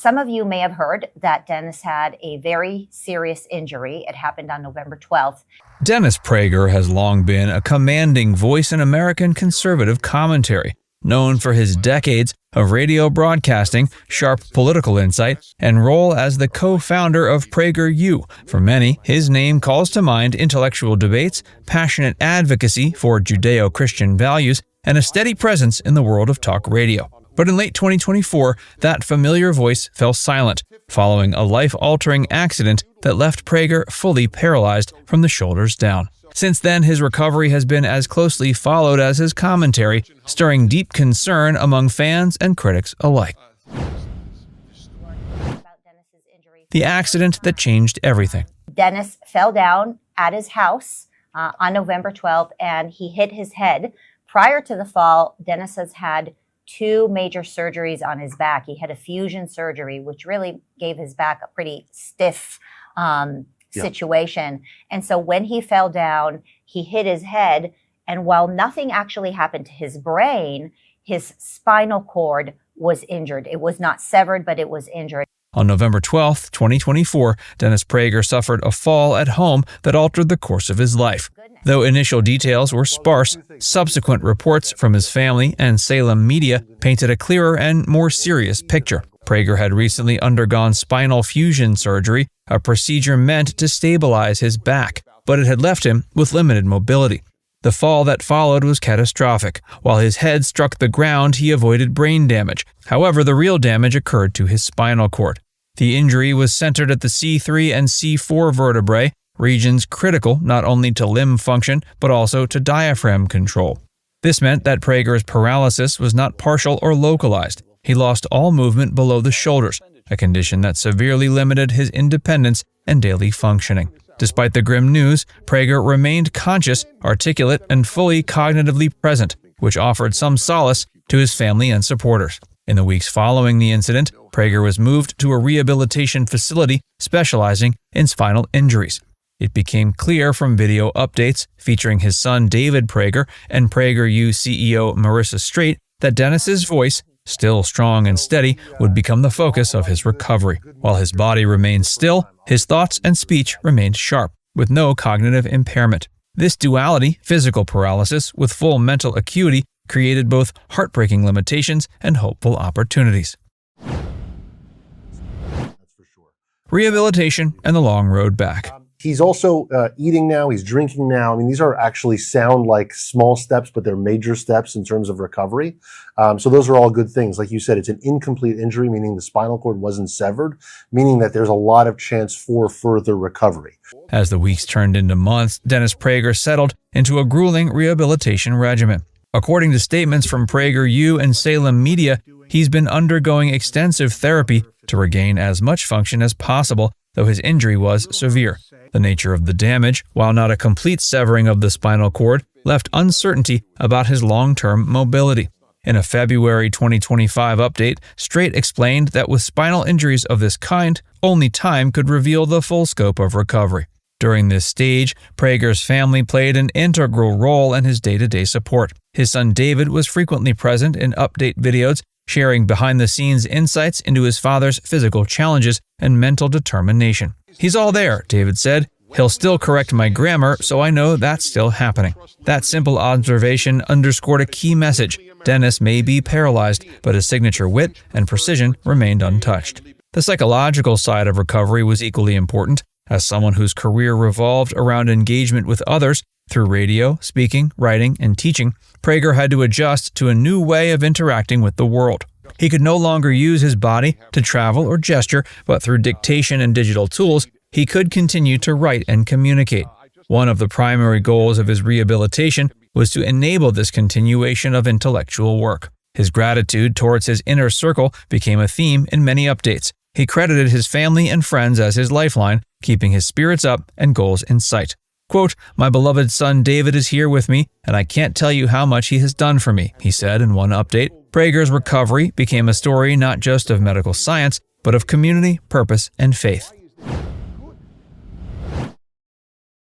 Some of you may have heard that Dennis had a very serious injury. It happened on November 12th. Dennis Prager has long been a commanding voice in American conservative commentary, known for his decades of radio broadcasting, sharp political insight, and role as the co-founder of PragerU. For many, his name calls to mind intellectual debates, passionate advocacy for Judeo-Christian values, and a steady presence in the world of talk radio. But in late 2024, that familiar voice fell silent, following a life-altering accident that left Prager fully paralyzed from the shoulders down. Since then, his recovery has been as closely followed as his commentary, stirring deep concern among fans and critics alike. The accident that changed everything. Dennis fell down at his house on November 12th, and he hit his head. Prior to the fall, Dennis has had 2 major surgeries on his back. He had a fusion surgery, which really gave his back a pretty stiff situation. And so when he fell down, he hit his head. And while nothing actually happened to his brain, his spinal cord was injured. It was not severed, but it was injured. On November 12, 2024, Dennis Prager suffered a fall at home that altered the course of his life. Though initial details were sparse, subsequent reports from his family and Salem media painted a clearer and more serious picture. Prager had recently undergone spinal fusion surgery, a procedure meant to stabilize his back, but it had left him with limited mobility. The fall that followed was catastrophic. While his head struck the ground, he avoided brain damage. However, the real damage occurred to his spinal cord. The injury was centered at the C3 and C4 vertebrae, regions critical not only to limb function, but also to diaphragm control. This meant that Prager's paralysis was not partial or localized. He lost all movement below the shoulders, a condition that severely limited his independence and daily functioning. Despite the grim news, Prager remained conscious, articulate, and fully cognitively present, which offered some solace to his family and supporters. In the weeks following the incident, Prager was moved to a rehabilitation facility specializing in spinal injuries. It became clear from video updates featuring his son David Prager and PragerU CEO Marissa Straight that Dennis's voice, still strong and steady, would become the focus of his recovery. While his body remained still, his thoughts and speech remained sharp, with no cognitive impairment. This duality, physical paralysis with full mental acuity, created both heartbreaking limitations and hopeful opportunities. Rehabilitation and the long road back. He's also eating now, he's drinking now. I mean, these are actually sound like small steps, but they're major steps in terms of recovery. So those are all good things. Like you said, it's an incomplete injury, meaning the spinal cord wasn't severed, meaning that there's a lot of chance for further recovery. As the weeks turned into months, Dennis Prager settled into a grueling rehabilitation regimen. According to statements from PragerU and Salem media, he's been undergoing extensive therapy to regain as much function as possible, though his injury was severe. The nature of the damage, while not a complete severing of the spinal cord, left uncertainty about his long-term mobility. In a February 2025 update, Straight explained that with spinal injuries of this kind, only time could reveal the full scope of recovery. During this stage, Prager's family played an integral role in his day-to-day support. His son David was frequently present in update videos, sharing behind-the-scenes insights into his father's physical challenges and mental determination. "He's all there," David said. "He'll still correct my grammar, so I know that's still happening." That simple observation underscored a key message. Dennis may be paralyzed, but his signature wit and precision remained untouched. The psychological side of recovery was equally important. As someone whose career revolved around engagement with others through radio, speaking, writing, and teaching, Prager had to adjust to a new way of interacting with the world. He could no longer use his body to travel or gesture, but through dictation and digital tools, he could continue to write and communicate. One of the primary goals of his rehabilitation was to enable this continuation of intellectual work. His gratitude towards his inner circle became a theme in many updates. He credited his family and friends as his lifeline, keeping his spirits up and goals in sight. Quote, "My beloved son David is here with me, and I can't tell you how much he has done for me," he said in one update. Prager's recovery became a story not just of medical science, but of community, purpose, and faith.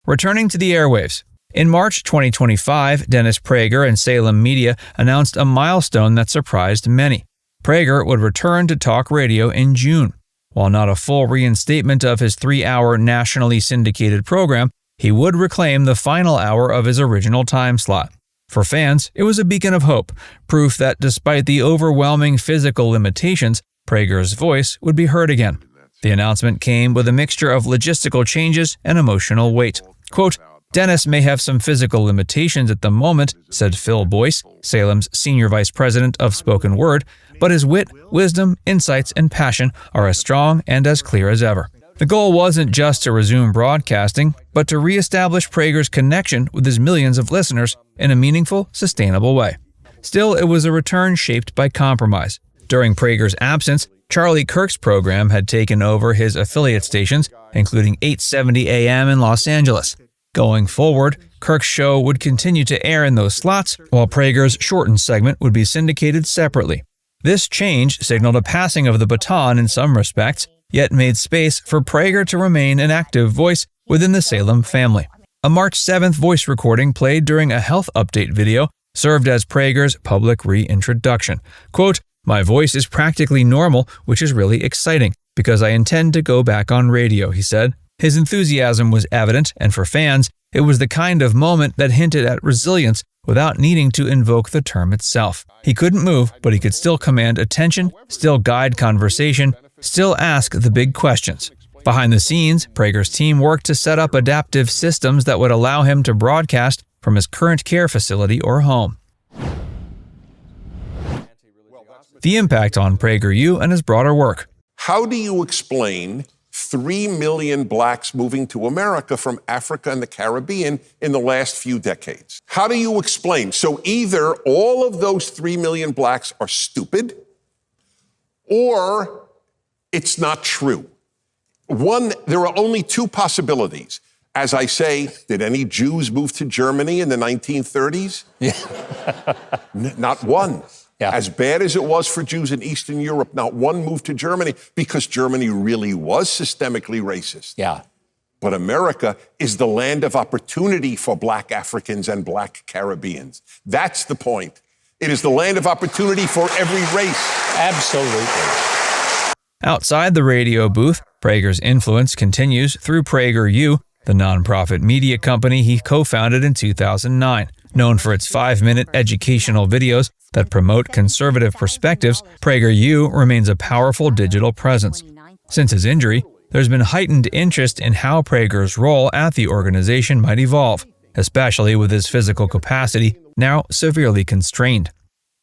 Returning to the airwaves. In March 2025, Dennis Prager and Salem Media announced a milestone that surprised many. Prager would return to talk radio in June. While not a full reinstatement of his 3-hour nationally syndicated program, he would reclaim the final hour of his original time slot. For fans, it was a beacon of hope, proof that despite the overwhelming physical limitations, Prager's voice would be heard again. The announcement came with a mixture of logistical changes and emotional weight. Quote, "Dennis may have some physical limitations at the moment," said Phil Boyce, Salem's senior vice president of spoken word, "but his wit, wisdom, insights, and passion are as strong and as clear as ever." The goal wasn't just to resume broadcasting, but to reestablish Prager's connection with his millions of listeners in a meaningful, sustainable way. Still, it was a return shaped by compromise. During Prager's absence, Charlie Kirk's program had taken over his affiliate stations, including 870 AM in Los Angeles. Going forward, Kirk's show would continue to air in those slots, while Prager's shortened segment would be syndicated separately. This change signaled a passing of the baton in some respects, yet made space for Prager to remain an active voice within the Salem family. A March 7th voice recording played during a health update video served as Prager's public reintroduction. Quote, "My voice is practically normal, which is really exciting, because I intend to go back on radio," he said. His enthusiasm was evident, and for fans, it was the kind of moment that hinted at resilience without needing to invoke the term itself. He couldn't move, but he could still command attention, still guide conversation, still ask the big questions. Behind the scenes, Prager's team worked to set up adaptive systems that would allow him to broadcast from his current care facility or home. The impact on PragerU and his broader work. How do you explain 3 million blacks moving to America from Africa and the Caribbean in the last few decades? How do you explain? So either all of those 3 million blacks are stupid, or it's not true. There are only two possibilities. As I say, did any Jews move to Germany in the 1930s? Yeah. Not one. Yeah. As bad as it was for Jews in Eastern Europe, not one moved to Germany because Germany really was systemically racist. Yeah. But America is the land of opportunity for black Africans and black Caribbeans. That's the point. It is the land of opportunity for every race. Absolutely. Outside the radio booth, Prager's influence continues through PragerU, the nonprofit media company he co-founded in 2009. Known for its 5-minute educational videos that promote conservative perspectives, PragerU remains a powerful digital presence. Since his injury, there's been heightened interest in how Prager's role at the organization might evolve, especially with his physical capacity now severely constrained.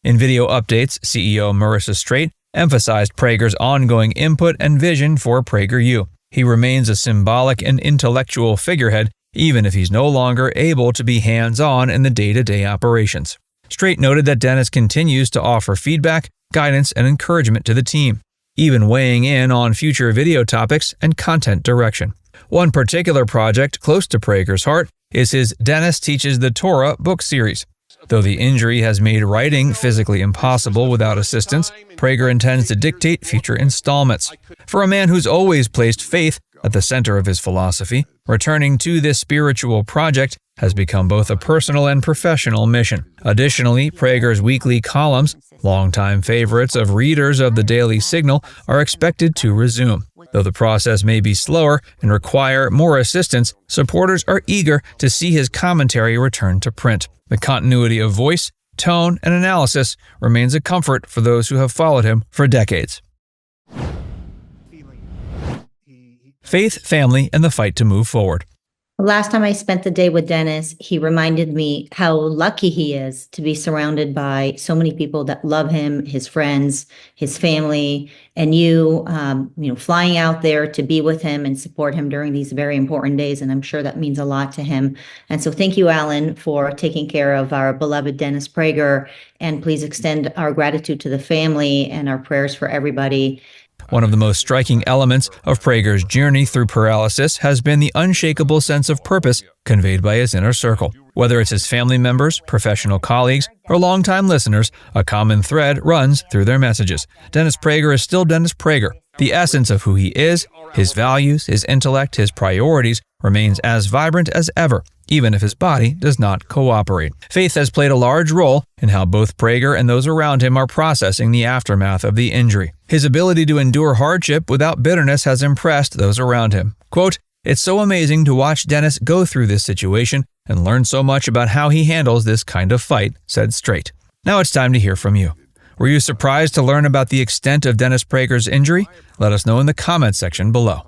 In video updates, CEO Marissa Straight emphasized Prager's ongoing input and vision for PragerU. He remains a symbolic and intellectual figurehead, even if he's no longer able to be hands-on in the day-to-day operations. Straight noted that Dennis continues to offer feedback, guidance, and encouragement to the team, even weighing in on future video topics and content direction. One particular project close to Prager's heart is his Dennis Teaches the Torah book series. Though the injury has made writing physically impossible without assistance, Prager intends to dictate future installments. For a man who's always placed faith at the center of his philosophy, returning to this spiritual project has become both a personal and professional mission. Additionally, Prager's weekly columns, longtime favorites of readers of the Daily Signal, are expected to resume. Though the process may be slower and require more assistance, supporters are eager to see his commentary return to print. The continuity of voice, tone, and analysis remains a comfort for those who have followed him for decades. Faith, family, and the fight to move forward. Last time I spent the day with Dennis, he reminded me how lucky he is to be surrounded by so many people that love him, his friends, his family, and you flying out there to be with him and support him during these very important days. And I'm sure that means a lot to him. And so thank you, Alan, for taking care of our beloved Dennis Prager. And please extend our gratitude to the family and our prayers for everybody. One of the most striking elements of Prager's journey through paralysis has been the unshakable sense of purpose conveyed by his inner circle. Whether it's his family members, professional colleagues, or longtime listeners, a common thread runs through their messages. Dennis Prager is still Dennis Prager, The essence of who he is, his values, his intellect, his priorities, remains as vibrant as ever, even if his body does not cooperate. Faith has played a large role in how both Prager and those around him are processing the aftermath of the injury. His ability to endure hardship without bitterness has impressed those around him. Quote, "It's so amazing to watch Dennis go through this situation and learn so much about how he handles this kind of fight," said Straight. Now it's time to hear from you. Were you surprised to learn about the extent of Dennis Prager's injury? Let us know in the comments section below.